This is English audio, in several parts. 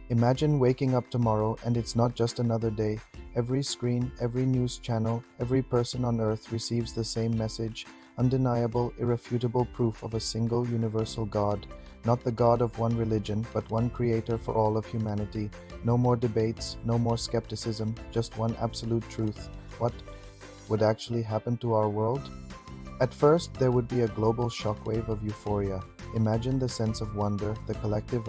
Imagine waking up tomorrow and it's not just another day. Every screen, every news channel, every person on earth receives the same message, undeniable, irrefutable proof of a single universal God. Not the God of one religion, but one creator for all of humanity. No more debates, no more skepticism, just one absolute truth. What would actually happen to our world? At first, there would be a global shockwave of euphoria. Imagine the sense of wonder, the collective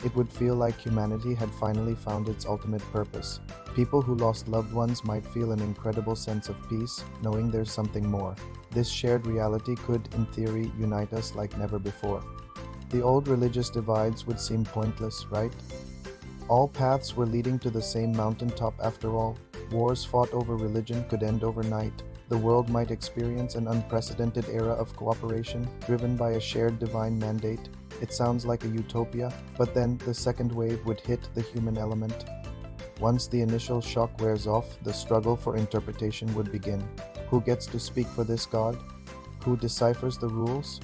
It would feel like humanity had finally found its ultimate purpose. People who lost loved ones might feel an incredible sense of peace, knowing there's something more. This shared reality could, in theory, unite us like never before. The old religious divides would seem pointless, right? All paths were leading to the same mountaintop after all. Wars fought over religion could end overnight. The world might experience an unprecedented era of cooperation, driven by a shared divine mandate. It sounds like a utopia, but then the second wave would hit the human element. Once the initial shock wears off, the struggle for interpretation would begin. Who gets to speak for this God? Who deciphers the rules?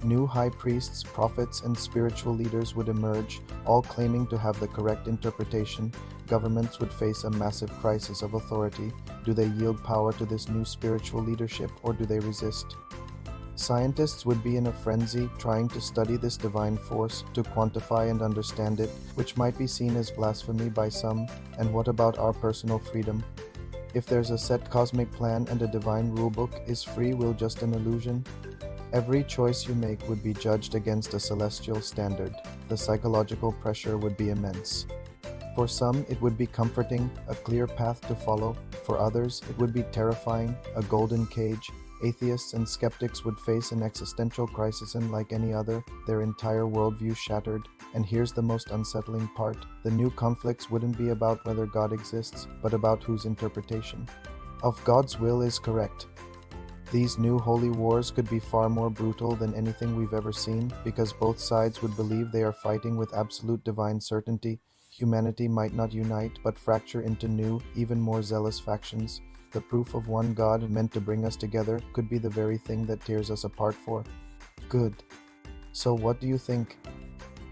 New high priests, prophets, and spiritual leaders would emerge, all claiming to have the correct interpretation. Governments would face a massive crisis of authority. Do they yield power to this new spiritual leadership, or do they resist? Scientists would be in a frenzy, trying to study this divine force, to quantify and understand it, which might be seen as blasphemy by some. And what about our personal freedom? If there's a set cosmic plan and a divine rulebook, is free will just an illusion? Every choice you make would be judged against a celestial standard. The psychological pressure would be immense. For some, it would be comforting, a clear path to follow. For others, it would be terrifying, a golden cage. Atheists and skeptics would face an existential crisis unlike any other, their entire worldview shattered. And here's the most unsettling part. The new conflicts wouldn't be about whether God exists, but about whose interpretation of God's will is correct. These new holy wars could be far more brutal than anything we've ever seen, because both sides would believe they are fighting with absolute divine certainty. Humanity might not unite, but fracture into new, even more zealous factions. The proof of one God meant to bring us together could be the very thing that tears us apart for good. So what do you think?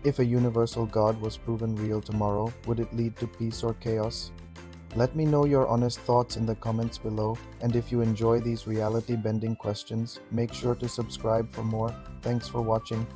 If a universal God was proven real tomorrow, would it lead to peace or chaos? Let me know your honest thoughts in the comments below, and if you enjoy these reality-bending questions, make sure to subscribe for more. Thanks for watching.